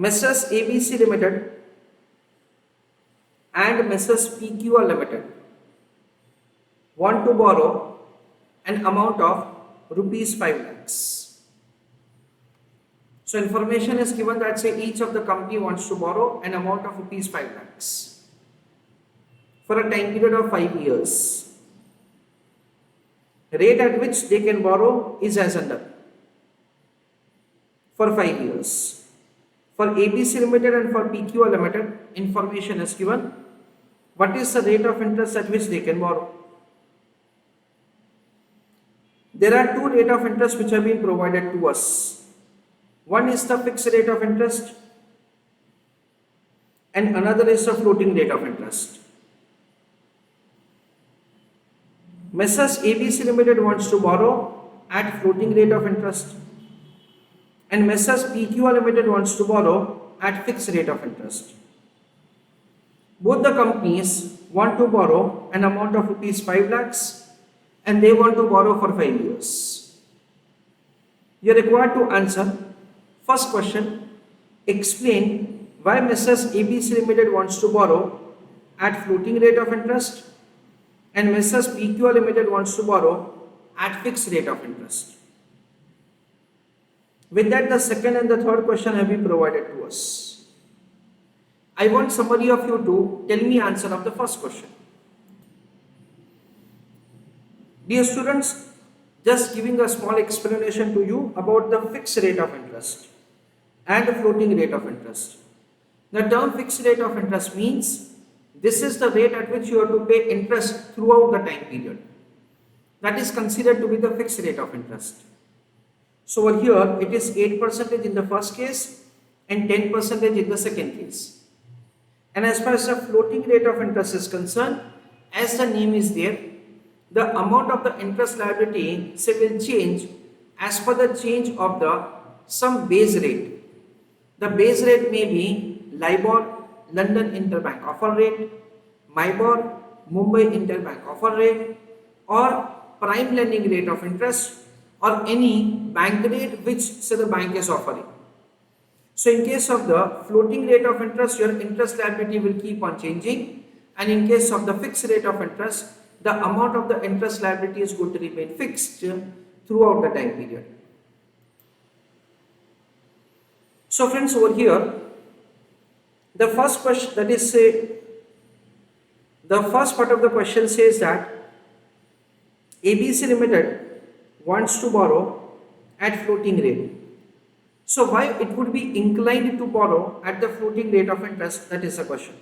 Messrs ABC Limited and Messrs PQR Limited want to borrow an amount of rupees 5 lakhs. So information is given that say each of the company wants to borrow an amount of rupees 5 lakhs for a time period of 5 years. Rate at which they can borrow is as under. For 5 years. For ABC Limited and for PQR Limited, information is given. What is the rate of interest at which they can borrow? There are two rates of interest which have been provided to us. One is the fixed rate of interest and another is the floating rate of interest. Messrs ABC Limited wants to borrow at floating rate of interest and Messrs PQR Limited wants to borrow at fixed rate of interest. Both the companies want to borrow an amount of rupees 5 lakhs and they want to borrow for 5 years. You are required to answer first question. Explain why Messrs ABC Limited wants to borrow at floating rate of interest and Messrs PQR Limited wants to borrow at fixed rate of interest. With that, the second and the third question have been provided to us. I want somebody of you to tell me answer of the first question. Dear students, just giving a small explanation to you about the fixed rate of interest and the floating rate of interest. The term fixed rate of interest means this is the rate at which you have to pay interest throughout the time period. That is considered to be the fixed rate of interest. So over here it is 8% in the first case and 10% in the second case. And as far as the floating rate of interest is concerned, as the name is there, the amount of the interest liability will change as per the change of the some base rate. The base rate may be LIBOR, London Interbank Offer Rate, MIBOR, Mumbai Interbank Offer Rate, or prime lending rate of interest, or any bank rate which say the bank is offering. So in case of the floating rate of interest, your interest liability will keep on changing, and in case of the fixed rate of interest, the amount of the interest liability is going to remain fixed throughout the time period. So friends, over here the first question, that is the first part of the question says that ABC Limited wants to borrow at floating rate. So why it would be inclined to borrow at the floating rate of interest? That is the question.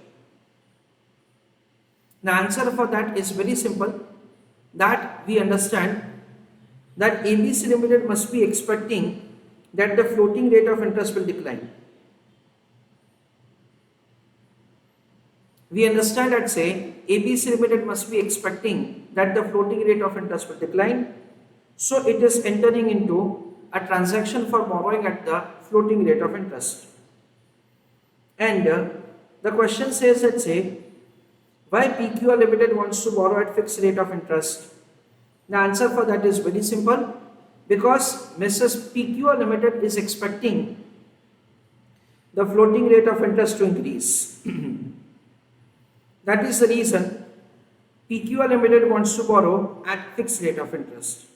The answer for that is very simple, that we understand that ABC Limited must be expecting that the floating rate of interest will decline. We understand that say ABC Limited must be expecting that the floating rate of interest will decline. So it is entering into a transaction for borrowing at the floating rate of interest. And the question says that say why PQR Limited wants to borrow at fixed rate of interest. The answer for that is very simple, because Messrs PQR Limited is expecting the floating rate of interest to increase. That is the reason PQR Limited wants to borrow at fixed rate of interest.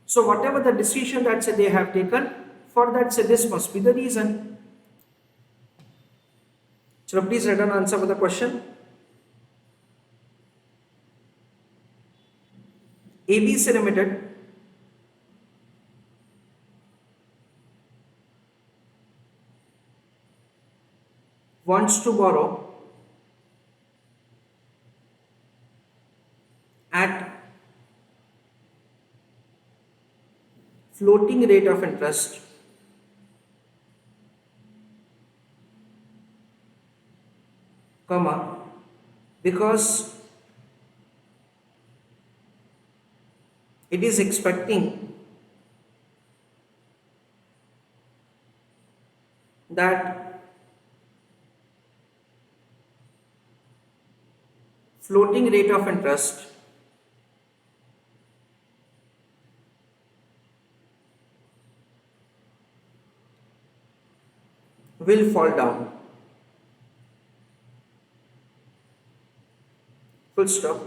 So whatever the decision that say they have taken, for that say this must be the reason. So please write an answer for the question. ABC Limited wants to borrow at floating rate of interest comma because it is expecting that floating rate of interest will fall down. Full stop.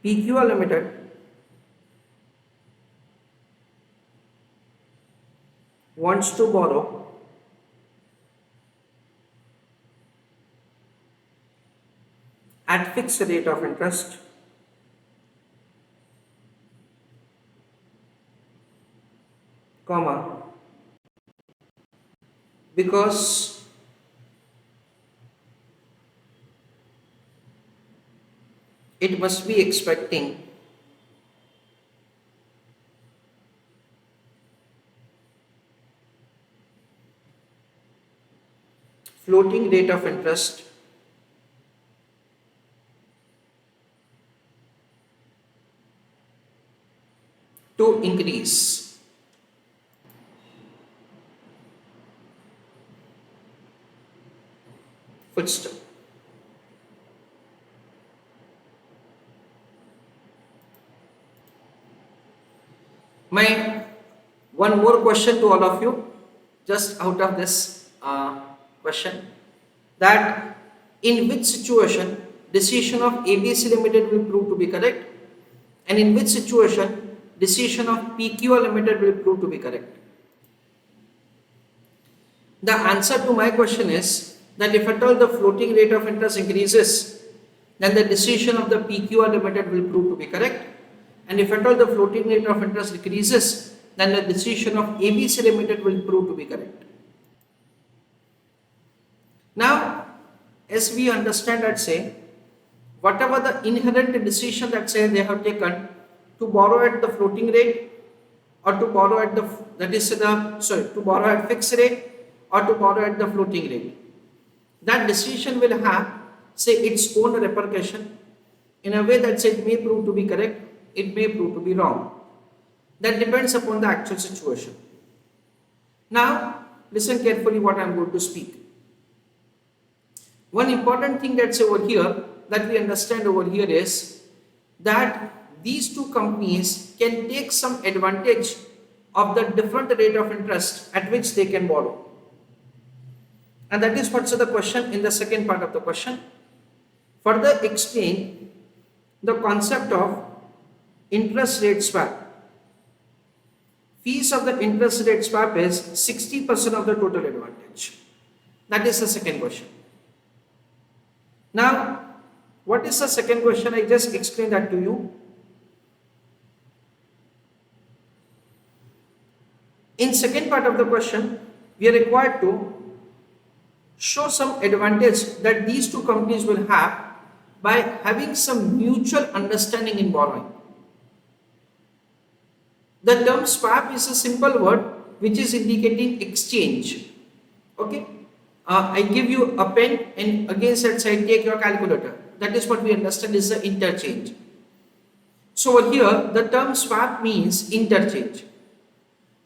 PQR Limited wants to borrow at fixed rate of interest comma because it must be expecting floating rate of interest to increase. Full stop. My one more question to all of you, just out of this question, that in which situation decision of ABC Limited will prove to be correct, and in which situation decision of PQR Limited will prove to be correct? The answer to my question is that if at all the floating rate of interest increases, then the decision of the PQR Limited will prove to be correct. And if at all the floating rate of interest decreases, then the decision of ABC Limited will prove to be correct. Now, as we understand that say, whatever the inherent decision that say they have taken to borrow at the floating rate or to borrow at the to borrow at fixed rate or to borrow at the floating rate, that decision will have say its own repercussion in a way that say it may prove to be correct, it may prove to be wrong. That depends upon the actual situation. Now listen carefully what I am going to speak. One important thing that's over here that we understand over here is that these two companies can take some advantage of the different rate of interest at which they can borrow. And that is what's the question in the second part of the question. Further explain the concept of interest rate swap. Fees of the interest rate swap is 60% of the total advantage. That is the second question. Now, what is the second question? I just explained that to you. In second part of the question, we are required to show some advantage that these two companies will have by having some mutual understanding in borrowing. The term swap is a simple word which is indicating exchange. Okay, I give you a pen and against that side take your calculator. That is what we understand is the interchange. So over here the term swap means interchange.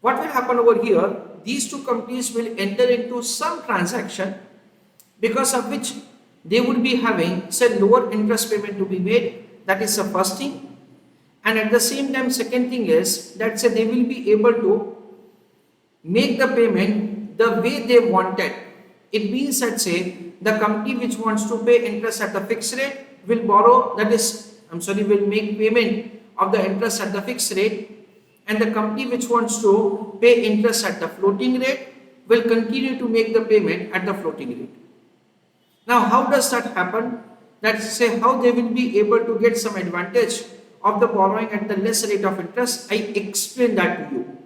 What will happen over here? These two companies will enter into some transaction because of which they would be having say lower interest payment to be made. That is the first thing. And at the same time, second thing is that say they will be able to make the payment the way they wanted. It means that say the company which wants to pay interest at the fixed rate will borrow, will make payment of the interest at the fixed rate, and the company which wants to pay interest at the floating rate will continue to make the payment at the floating rate. Now, how does that happen? Let's say how they will be able to get some advantage of the borrowing at the less rate of interest. I explain that to you.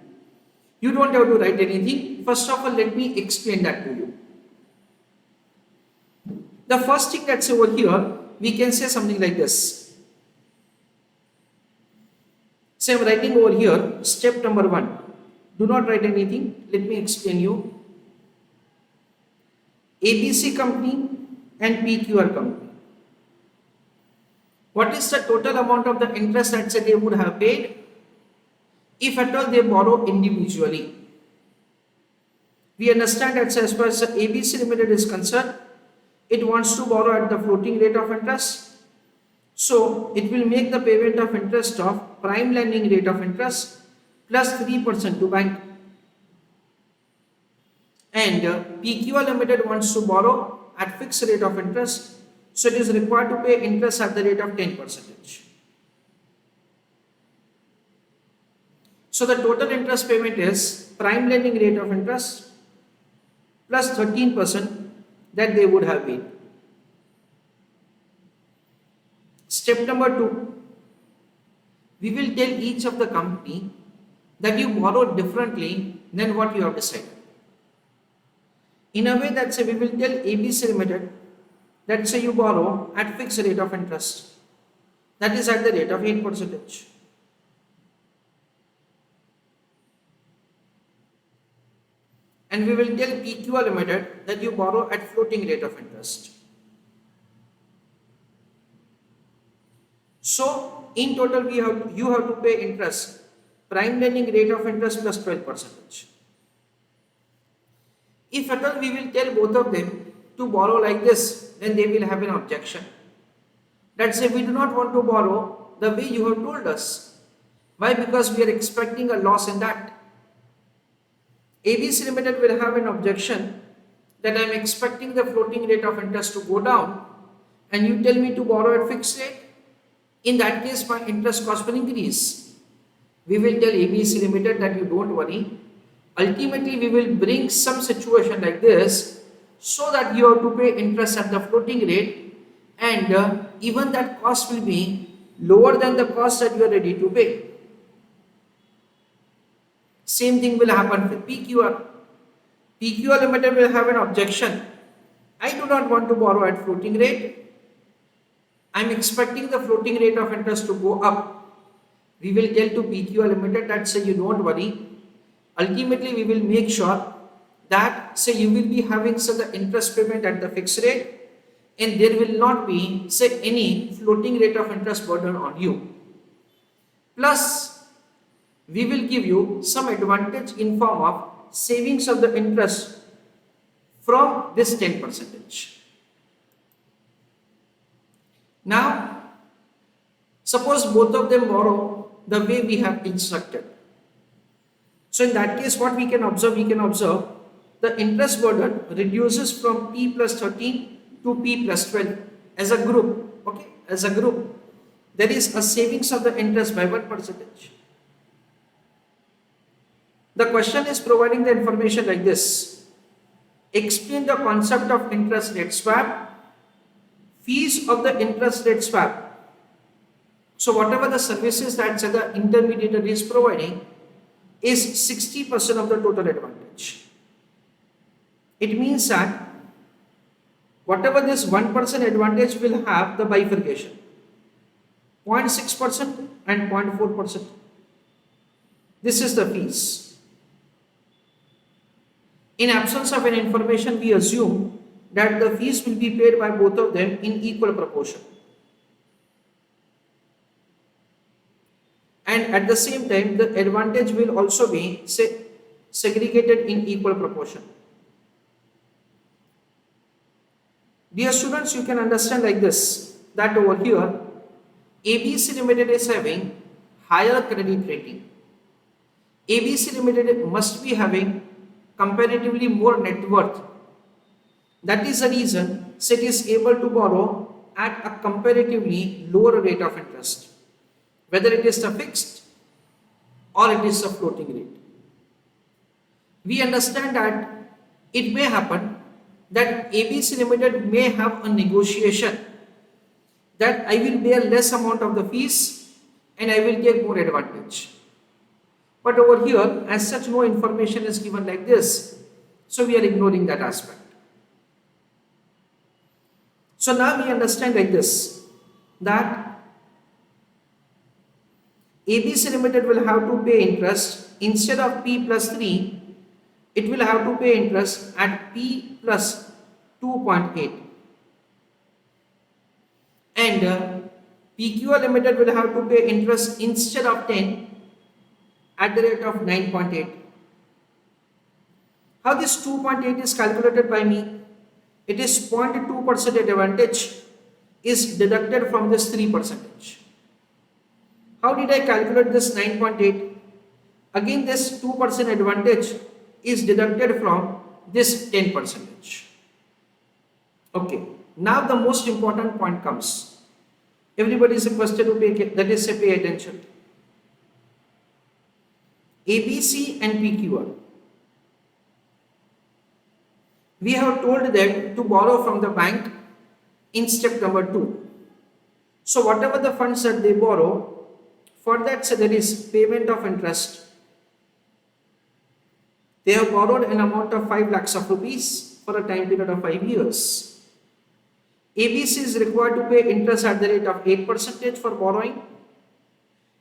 You don't have to write anything. First of all, let me explain that to you. The first thing that's over here, we can say something like this. Say I'm writing over here, step number 1. Do not write anything. Let me explain you. ABC company and PQR company. What is the total amount of the interest that say they would have paid if at all they borrow individually? We understand that as far as the ABC Limited is concerned, it wants to borrow at the floating rate of interest. So it will make the payment of interest of prime lending rate of interest plus 3% to bank. and PQR Limited wants to borrow at fixed rate of interest, so it is required to pay interest at the rate of 10%. So the total interest payment is prime lending rate of interest plus 13% that they would have paid. Step number 2, we will tell each of the company that you borrowed differently than what you have decided. In a way that say we will tell ABC Limited that say you borrow at fixed rate of interest, that is at the rate of 8%. And we will tell PQR Limited that you borrow at floating rate of interest. So in total you have to pay interest, prime lending rate of interest plus 12%. If at all we will tell both of them to borrow like this, then they will have an objection. Let's say we do not want to borrow the way you have told us. Why? Because we are expecting a loss in that. ABC Limited will have an objection that I am expecting the floating rate of interest to go down and you tell me to borrow at fixed rate. In that case, my interest cost will increase. We will tell ABC Limited that you don't worry. Ultimately, we will bring some situation like this so that you have to pay interest at the floating rate and even that cost will be lower than the cost that you are ready to pay. Same thing will happen with PQR. PQR Limited will have an objection. I do not want to borrow at floating rate. I am expecting the floating rate of interest to go up. We will tell to PQR Limited that say you don't worry. Ultimately, we will make sure that say you will be having say the interest payment at the fixed rate and there will not be say any floating rate of interest burden on you. Plus, we will give you some advantage in form of savings of the interest from this 10%. Now, suppose both of them borrow the way we have instructed. So in that case, what we can observe the interest burden reduces from P plus 13 to P plus 12 as a group. Okay, as a group, there is a savings of the interest by 1%. The question is providing the information like this. Explain the concept of interest rate swap. Fees of the interest rate swap. So whatever the services that say the intermediary is providing is 60% of the total advantage. It means that whatever this 1% advantage will have the bifurcation, 0.6% and 0.4%. This is the fees. In absence of any information, we assume that the fees will be paid by both of them in equal proportion. And at the same time, the advantage will also be segregated in equal proportion. Dear students, you can understand like this, that over here, ABC Limited is having higher credit rating. ABC Limited must be having comparatively more net worth. That is the reason it is able to borrow at a comparatively lower rate of interest, whether it is the fixed or it is a floating rate. We understand that it may happen that ABC Limited may have a negotiation that I will bear less amount of the fees and I will take more advantage. But over here, as such, no information is given like this, so we are ignoring that aspect. So now we understand like this, that ABC Limited will have to pay interest instead of P plus 3, it will have to pay interest at P plus 2.8. And PQR Limited will have to pay interest instead of 10 at the rate of 9.8. How this 2.8 is calculated by me? It is 0.2% advantage is deducted from this 3%. How did I calculate this 9.8? Again, this 2% advantage is deducted from this 10 percentage. Okay, now the most important point comes. Everybody is requested to pay attention. ABC and PQR. We have told them to borrow from the bank in step number 2. So whatever the funds that they borrow, for that so there is payment of interest. They have borrowed an amount of 5 lakhs of rupees for a time period of 5 years. ABC is required to pay interest at the rate of 8% for borrowing,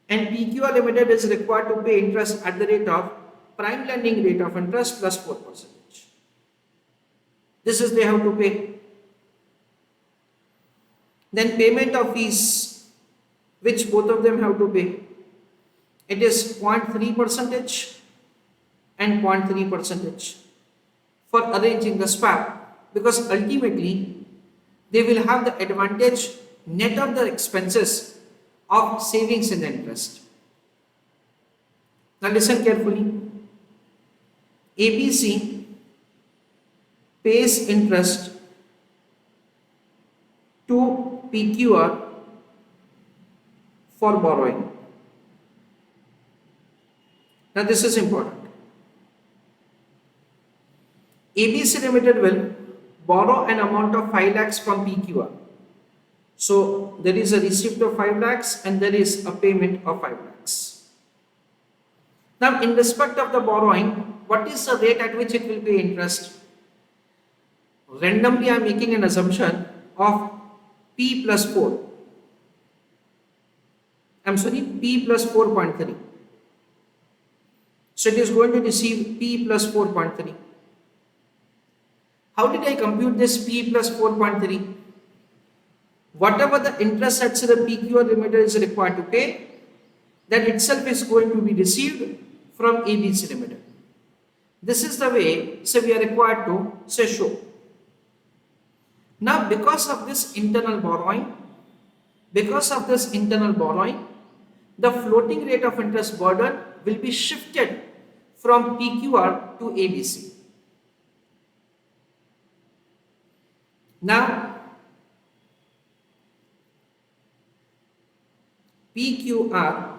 and PQR Limited is required to pay interest at the rate of prime lending rate of interest plus 4%. This is they have to pay. Then payment of fees, which both of them have to pay. It is 0.3% and 0.3% for arranging the swap, because ultimately they will have the advantage net of the expenses of savings in the interest. Now listen carefully. ABC pays interest to PQR for borrowing. Now this is important. ABC Limited will borrow an amount of 5 lakhs from PQR. So there is a receipt of 5 lakhs and there is a payment of 5 lakhs. Now in respect of the borrowing, what is the rate at which it will pay interest? Randomly I am making an assumption of P plus 4. P plus 4.3. So it is going to receive P plus 4.3. How did I compute this P plus 4.3? Whatever the interest that the PQR Limited is required to pay, that itself is going to be received from ABC Limited. This is the way we are required to show. Now because of this internal borrowing, the floating rate of interest burden will be shifted from PQR to ABC. Now PQR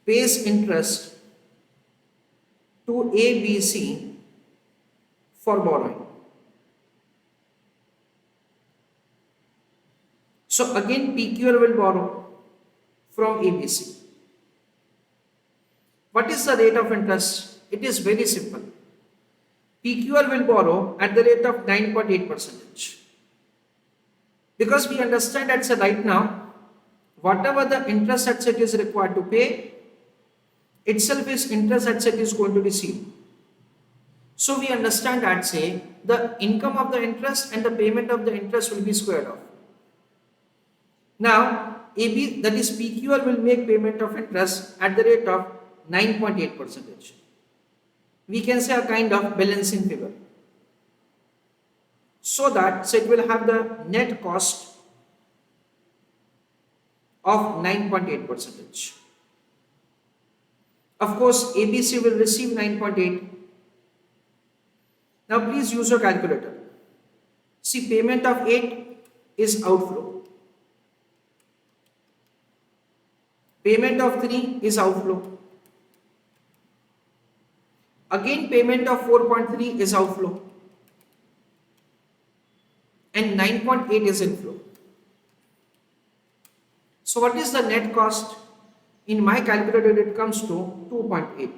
pays interest to ABC for borrowing. So again PQR will borrow from ABC. What is the rate of interest? It is very simple. PQR will borrow at the rate of 9.8%. Because we understand that right now, whatever the interest that it is required to pay, itself is interest that it is going to receive. So we understand that the income of the interest and the payment of the interest will be squared off. Now AB, that is PQR, will make payment of interest at the rate of 9.8%. We can say a kind of balancing figure. So that it will have the net cost of 9.8%. Of course, ABC will receive 9.8. Now please use your calculator. See, payment of 8 is outflow. Payment of 3 is outflow. Again payment of 4.3 is outflow. And 9.8 is inflow. So what is the net cost? In my calculator it comes to 2.8.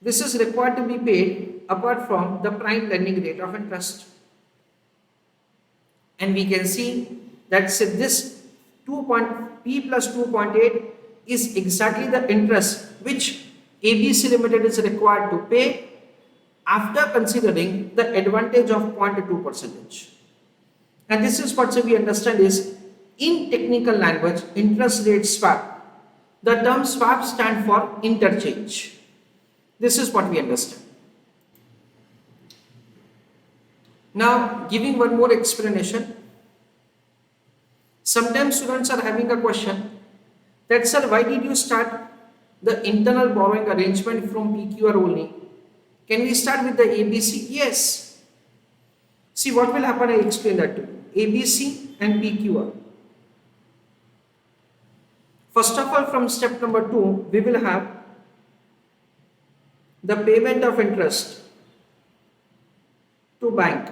This is required to be paid apart from the prime lending rate of interest. And we can see that this P plus 2.8 is exactly the interest which ABC Limited is required to pay after considering the advantage of 0.2%. And this is what we understand is, in technical language, interest rate swap. The term swap stands for interchange. This is what we understand. Now giving one more explanation. Sometimes students are having a question that, sir, why did you start the internal borrowing arrangement from PQR only. Can we start with the ABC? Yes. See what will happen, I explain that to you. ABC and PQR. First of all, from step number 2, we will have the payment of interest to bank.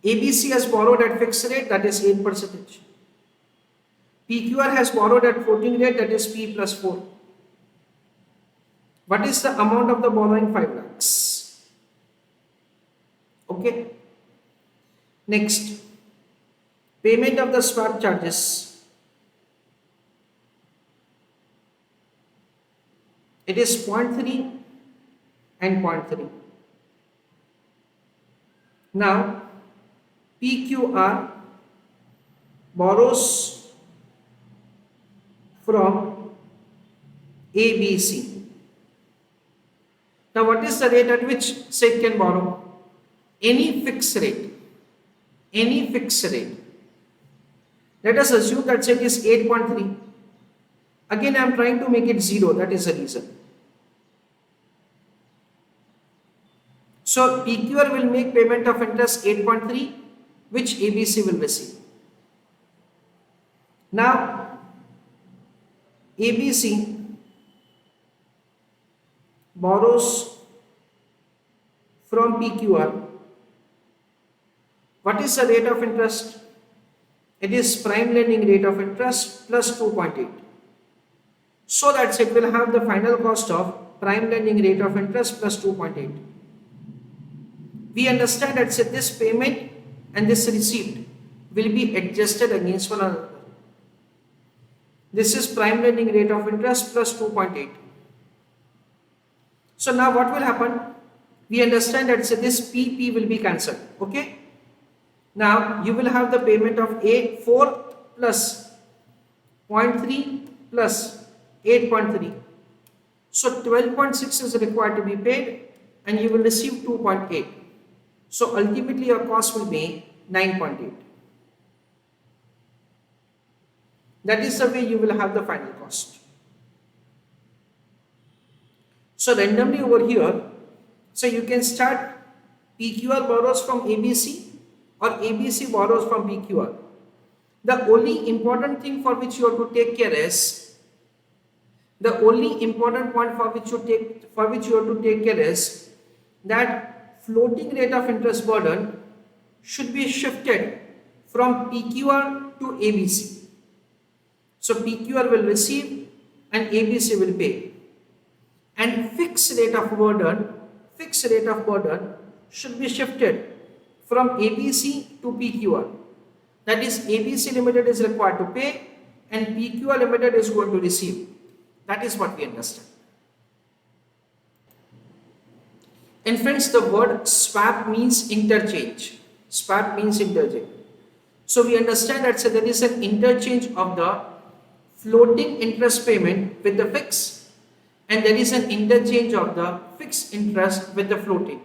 ABC has borrowed at fixed rate, that is 8%. PQR has borrowed at floating rate, that is P plus 4. What is the amount of the borrowing? 5 lakhs. Okay. Next, payment of the swap charges. It is 0.3 and 0.3. Now, PQR borrows from ABC. Now, what is the rate at which SEC can borrow? Any fixed rate. Any fixed rate. Let us assume that SEC is 8.3. Again, I am trying to make it 0. That is the reason. So, PQR will make payment of interest 8.3, which ABC will receive. Now, ABC borrows from PQR. What is the rate of interest? It is prime lending rate of interest plus 2.8. So that it will have the final cost of prime lending rate of interest plus 2.8. We understand that this payment and this receipt will be adjusted against one another. This is prime lending rate of interest plus 2.8. So now what will happen? We understand that this PP will be cancelled. Okay. Now you will have the payment of 4 plus 0.3 plus 8.3. So 12.6 is required to be paid and you will receive 2.8. So ultimately your cost will be 9.8. That is the way you will have the final cost. So randomly over here, so you can start PQR borrows from ABC or ABC borrows from PQR. The only important thing for which you have to take care is, the only important point for which you have to take care is that floating rate of interest burden should be shifted from PQR to ABC. So PQR will receive and ABC will pay. And fixed rate of burden should be shifted from ABC to PQR. That is, ABC Limited is required to pay and PQR Limited is going to receive. That is what we understand. And friends, the word swap means interchange. Swap means interchange. So we understand that there is an interchange of the floating interest payment with the fixed, and there is an interchange of the fixed interest with the floating.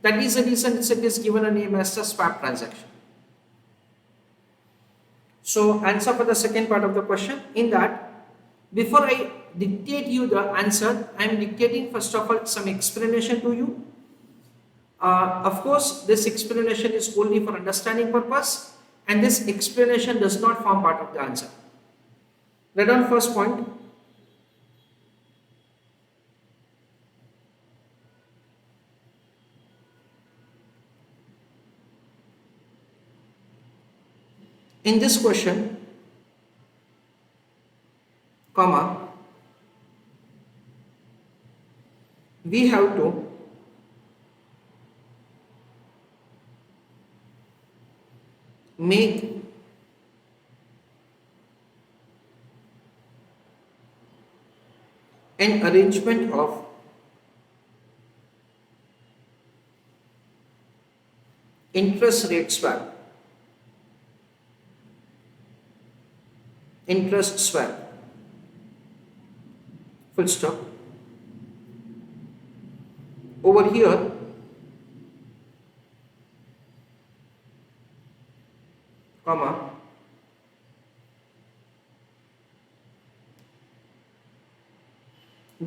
That is the reason it is given a name as the swap transaction. So answer for the second part of the question. In that, before I dictate you the answer, I am dictating first of all some explanation to you. Of course, this explanation is only for understanding purpose, and this explanation does not form part of the answer. Read on first point. In this question, comma, we have to make an arrangement of interest rate swap. Interest swap. Full stop. Over here, comma,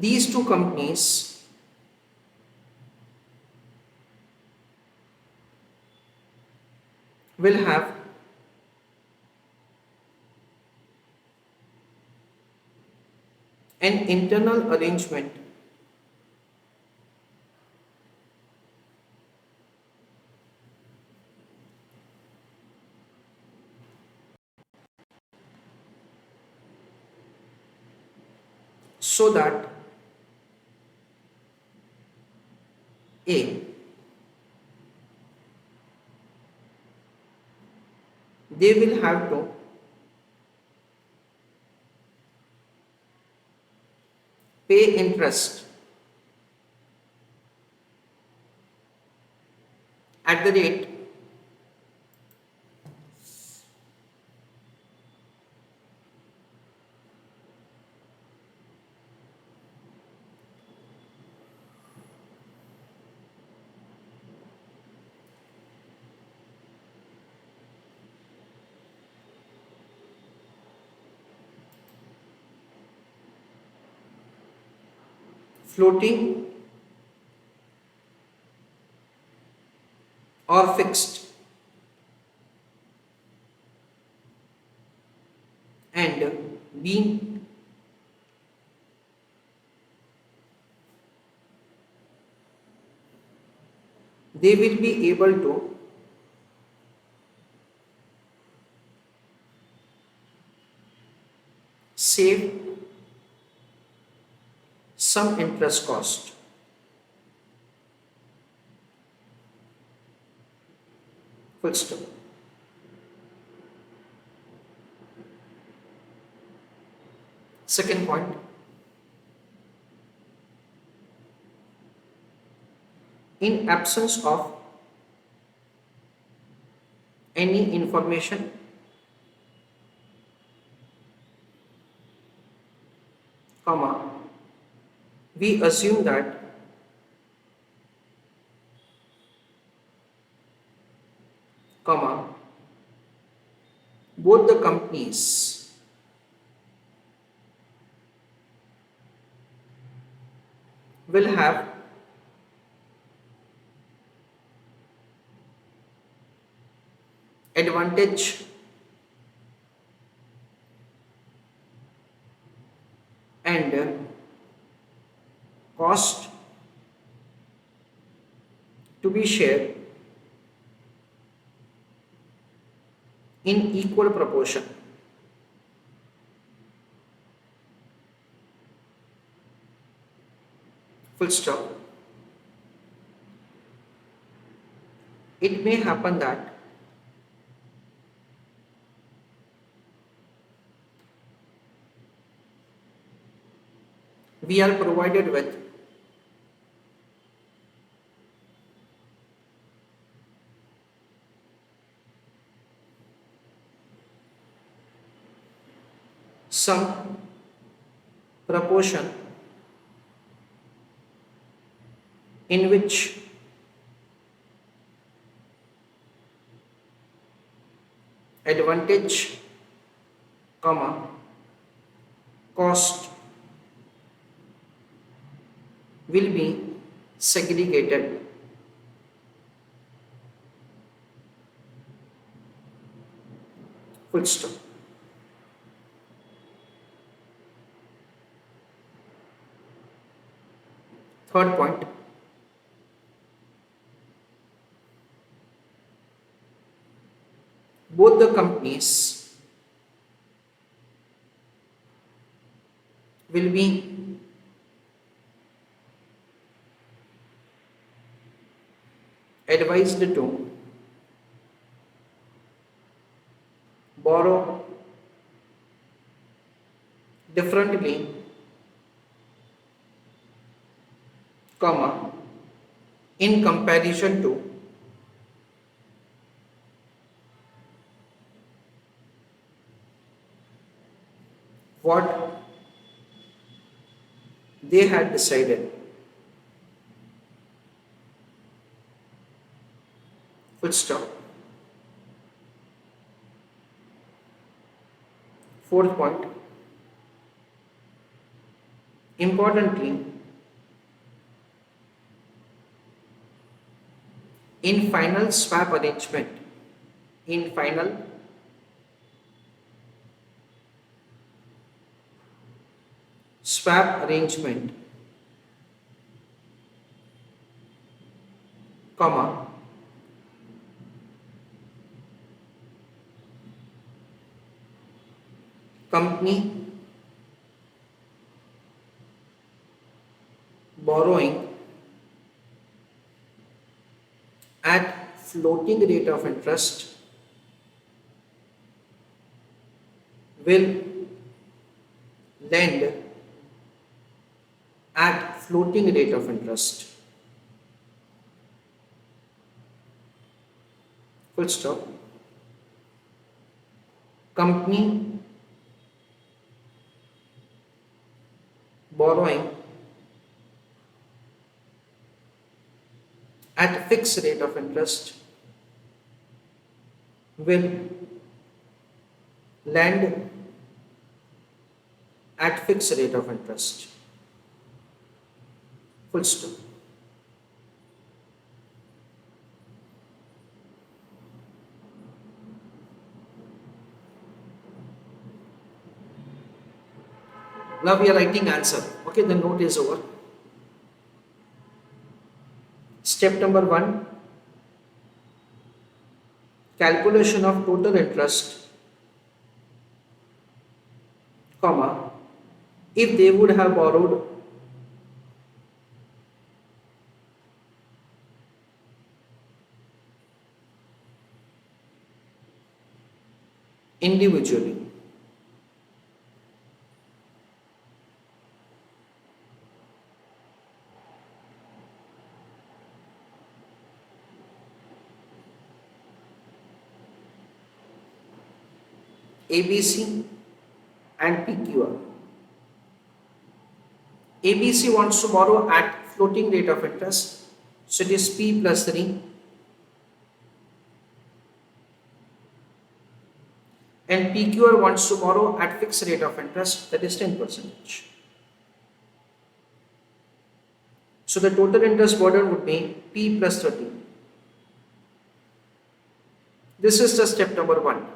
these two companies will have an internal arrangement so that A, they will have to pay interest at the rate floating or fixed, and B, they will be able to save some interest cost. Full stop. Second point, in absence of any information, comma, we assume that comma, both the companies will have advantage and cost to be shared in equal proportion. Full stop. It may happen that we are provided with some proportion in which advantage, comma, cost will be segregated. Full stop. Third point, both the companies will be advised to borrow differently, comma, in comparison to what they had decided. Full stop. Fourth point, Importantly, in final swap arrangement, in final swap arrangement, comma, company borrowing at floating rate of interest will lend at floating rate of interest. Full stop. Company borrowing at fixed rate of interest will lend at fixed rate of interest. Full stop. Now we are writing answer. Okay, the note is over. Step number 1, calculation of total interest, comma, if they would have borrowed individually. ABC and PQR. ABC wants to borrow at floating rate of interest, so it is P plus 3, and PQR wants to borrow at fixed rate of interest, that is 10%. So the total interest burden would be P plus 30. This is the step number 1.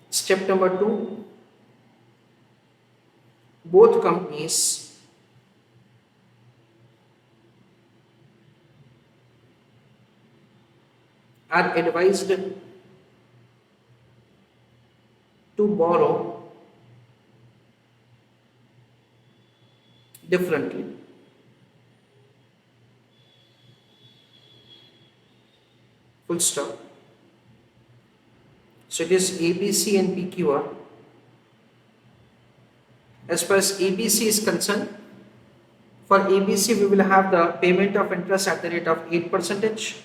Step number 2, both companies are advised to borrow differently. Full stop. So it is ABC and PQR. As far as ABC is concerned, for ABC we will have the payment of interest at the rate of 8%,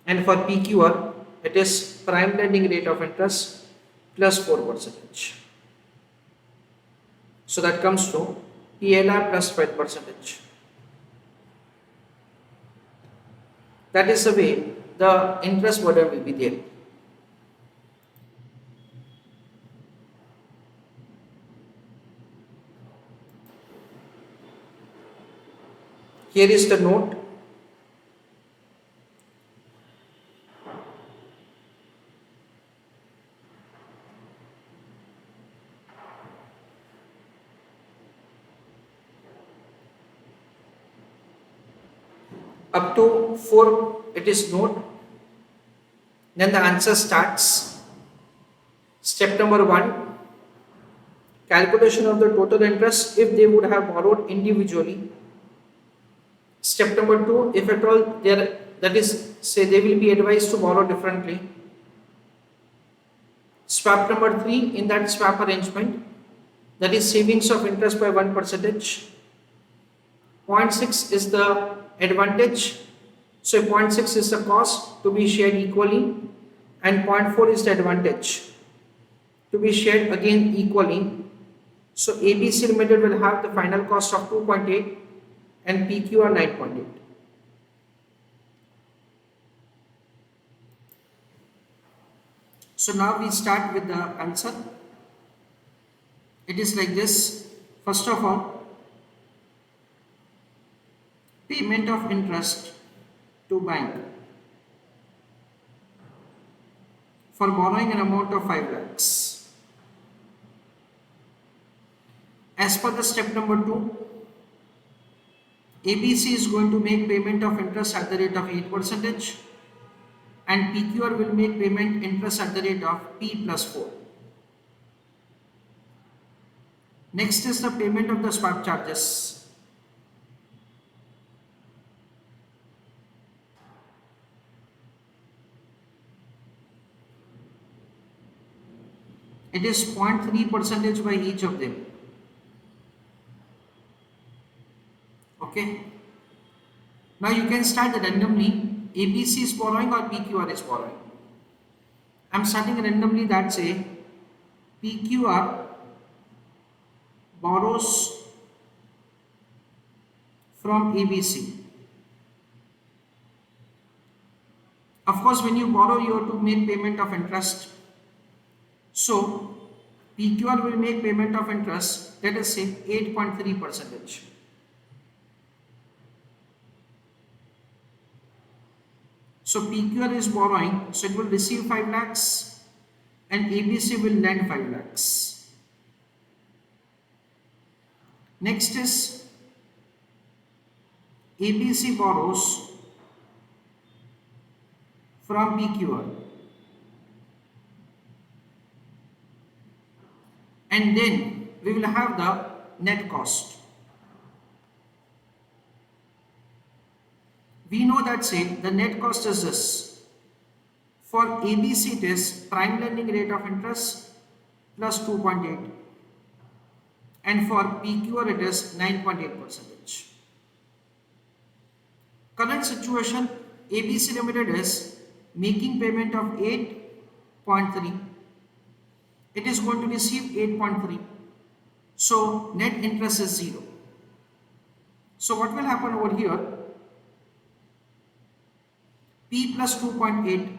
and for PQR it is prime lending rate of interest plus 4%. So that comes to PLR plus 5%. That is the way the interest burden will be there. Here is the note. Up to 4 it is note. Then the answer starts. Step number 1, calculation of the total interest if they would have borrowed individually. Step number 2, if at all there, that is, say they will be advised to borrow differently. Swap number 3, in that swap arrangement, that is savings of interest by 1%. 0.6 is the advantage, so 0.6 is the cost to be shared equally, and 0.4 is the advantage to be shared again equally. So ABC Limited will have the final cost of 2.8 and PQR 9.8. So now we start with the answer. It is like this. First of all, payment of interest to bank for borrowing an amount of 5 lakhs. As per the step number 2, ABC is going to make payment of interest at the rate of 8% and PQR will make payment interest at the rate of P plus 4. Next is the payment of the swap charges. It is 0.3% by each of them. Okay. Now you can start randomly. ABC is borrowing or PQR is borrowing. I am starting randomly, that say PQR borrows from ABC. Of course, when you borrow, you have to make payment of interest. So PQR will make payment of interest, let us say 8.3%. So PQR is borrowing, so it will receive 5 lakhs and ABC will lend 5 lakhs. Next is ABC borrows from PQR and then we will have the net cost. We know that say the net cost is this. For ABC it is prime lending rate of interest plus 2.8 and for PQR it is 9.8%. Current situation, ABC Limited is making payment of 8.3. It is going to receive 8.3. So net interest is 0. So what will happen over here? P plus 2.8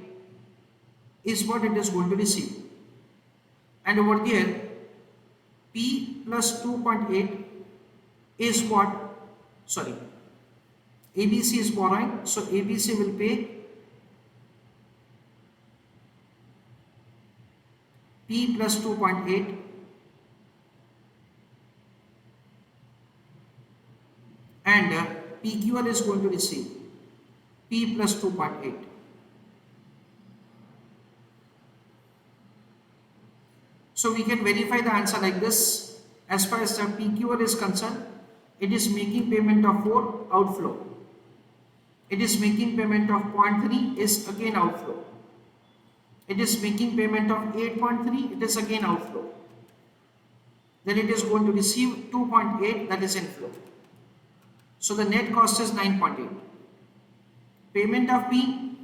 is what it is going to receive. And over here, P plus 2.8 is what, sorry, ABC is borrowing. So ABC will pay P plus 2.8 and PQR is going to receive P plus 2.8. So we can verify the answer like this. As far as the PQR is concerned, it is making payment of 4 outflow. It is making payment of 0.3 is again outflow. It is making payment of 8.3, it is again outflow. Then it is going to receive 2.8, that is inflow. So the net cost is 9.8. Payment of P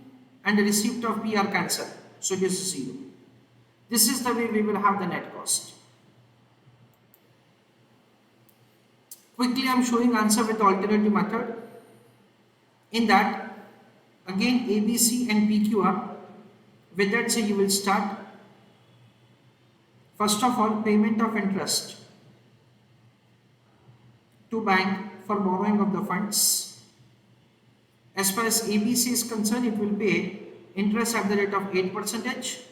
and the receipt of P are cancelled, so it is 0. This is the way we will have the net cost. Quickly I am showing answer with the alternative method. In that, again ABC and PQR, with that say you will start. First of all, payment of interest to bank for borrowing of the funds. As far as ABC is concerned, it will pay interest at the rate of 8%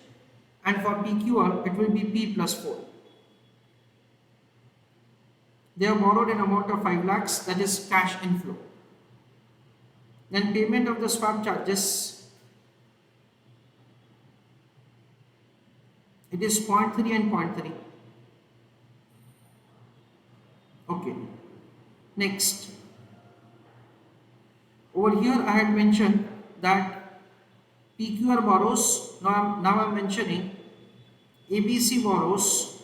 and for PQR it will be P plus 4. They have borrowed an amount of 5 lakhs, that is cash inflow. Then payment of the swap charges, it is 0.3 and 0.3. Okay. Next. Over here I had mentioned that PQR borrows, now I am mentioning ABC borrows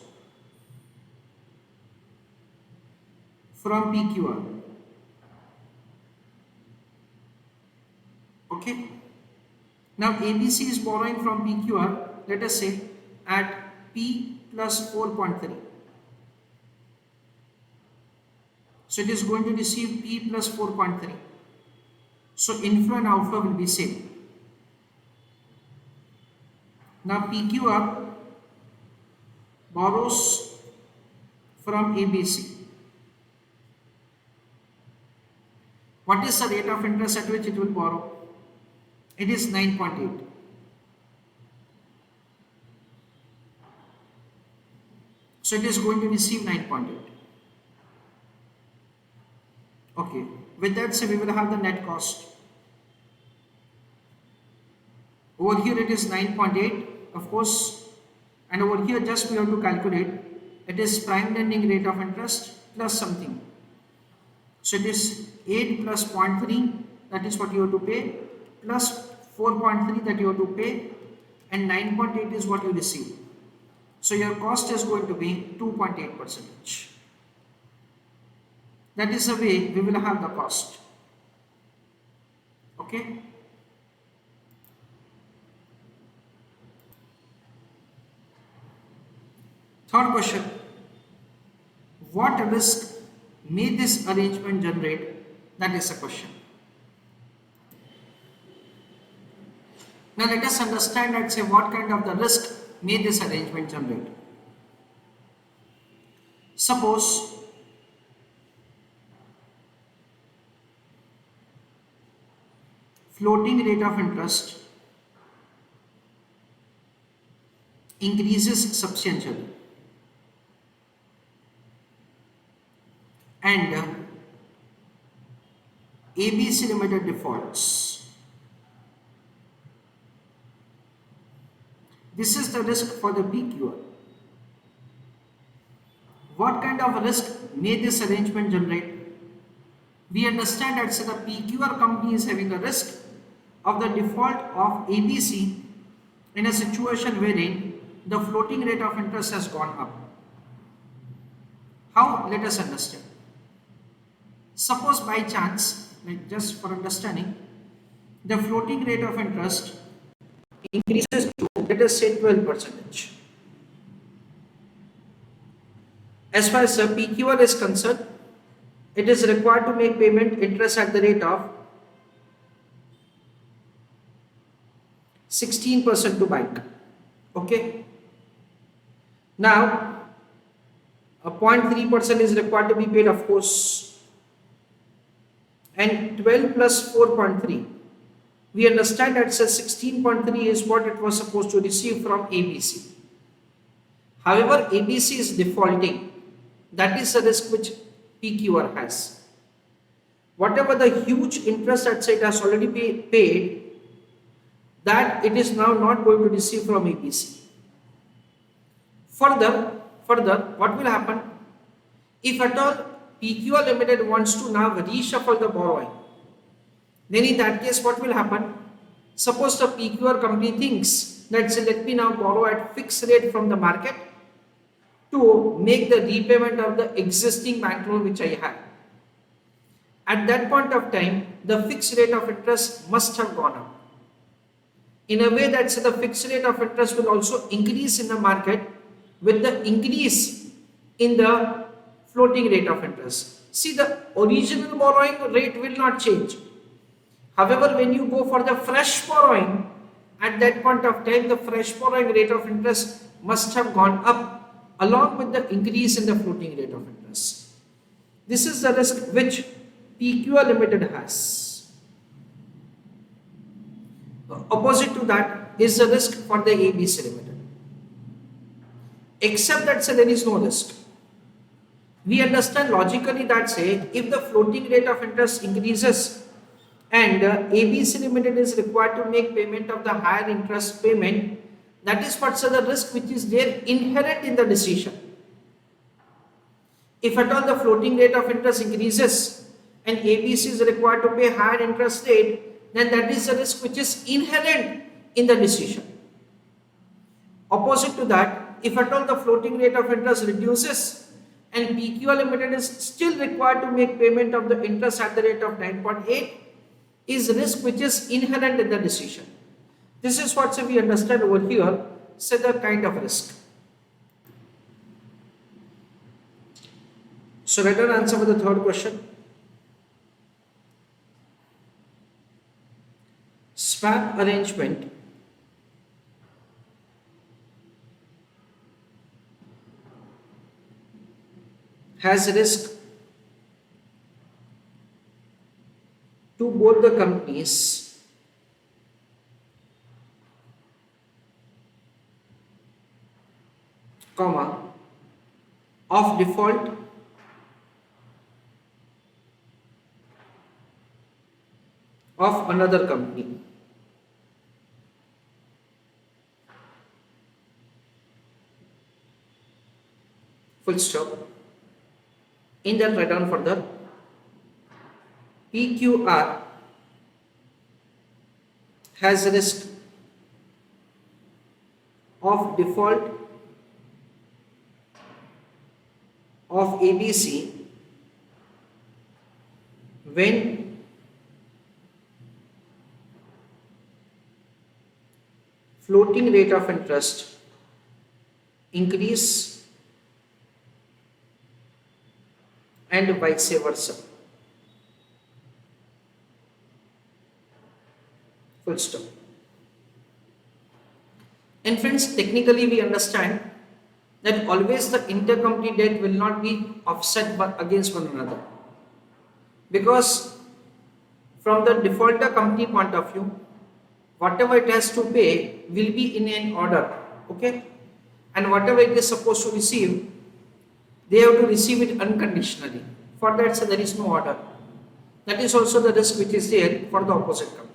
from PQR. Okay. Now ABC is borrowing from PQR, let us say at P plus 4.3. So it is going to receive P plus 4.3. So inflow and outflow will be same. Now PQR borrows from ABC. What is the rate of interest at which it will borrow? It is 9.8. So it is going to receive 9.8. Okay. With that, so we will have the net cost. Over here it is 9.8, of course, and over here just we have to calculate. It is prime lending rate of interest plus something. So it is 8 plus 0.3, that is what you have to pay, plus 4.3 that you have to pay, and 9.8 is what you receive. So your cost is going to be 2.8%. That is the way we will have the cost. Okay. Third question. What risk may this arrangement generate? That is a question. Now let us understand and say what kind of the risk may this arrangement generate. Suppose floating rate of interest increases substantially and ABC Limited defaults. This is the risk for the PQR. What kind of risk may this arrangement generate? We understand that the PQR company is having a risk of the default of ABC in a situation wherein the floating rate of interest has gone up. How? Let us understand. Suppose by chance, like just for understanding, the floating rate of interest increases to, let us say, 12%. As far as the PQR is concerned, it is required to make payment interest at the rate of 16% to bank. Okay. Now, a 0.3% is required to be paid, of course, and 12 plus 4.3. We understand that 16.3 is what it was supposed to receive from ABC. However, ABC is defaulting. That is the risk which PQR has. Whatever the huge interest that it has already paid, that it is now not going to receive from ABC. Further, what will happen? If at all PQR Limited wants to now reshuffle the borrowing, then in that case what will happen? Suppose the PQR company thinks that let me now borrow at fixed rate from the market to make the repayment of the existing bank loan which I have. At that point of time, the fixed rate of interest must have gone up. In a way that the fixed rate of interest will also increase in the market with the increase in the floating rate of interest. See, the original borrowing rate will not change. However, when you go for the fresh borrowing, at that point of time, the fresh borrowing rate of interest must have gone up along with the increase in the floating rate of interest. This is the risk which PQR Limited has. Opposite to that is the risk for the ABC Limited. Except that there is no risk. We understand logically that if the floating rate of interest increases and ABC Limited is required to make payment of the higher interest payment, that is what's the risk which is there inherent in the decision. If at all the floating rate of interest increases and ABC is required to pay higher interest rate, then that is the risk which is inherent in the decision. Opposite to that, if at all the floating rate of interest reduces and PQR Limited is still required to make payment of the interest at the rate of 9.8, is risk which is inherent in the decision. This is what we understand over here, say the kind of risk. So let us answer for the third question. Swap arrangement has risk to both the companies comma of default of another company. Full stop. In that write down further, PQR has risk of default of ABC when floating rate of interest increase and vice versa. Full stop. And friends, technically we understand that always the intercompany debt will not be offset against one another, because from the defaulter company point of view, whatever it has to pay will be in an order, okay, and whatever it is supposed to receive, they have to receive it unconditionally. For that, so there is no order. That is also the risk which is there for the opposite company.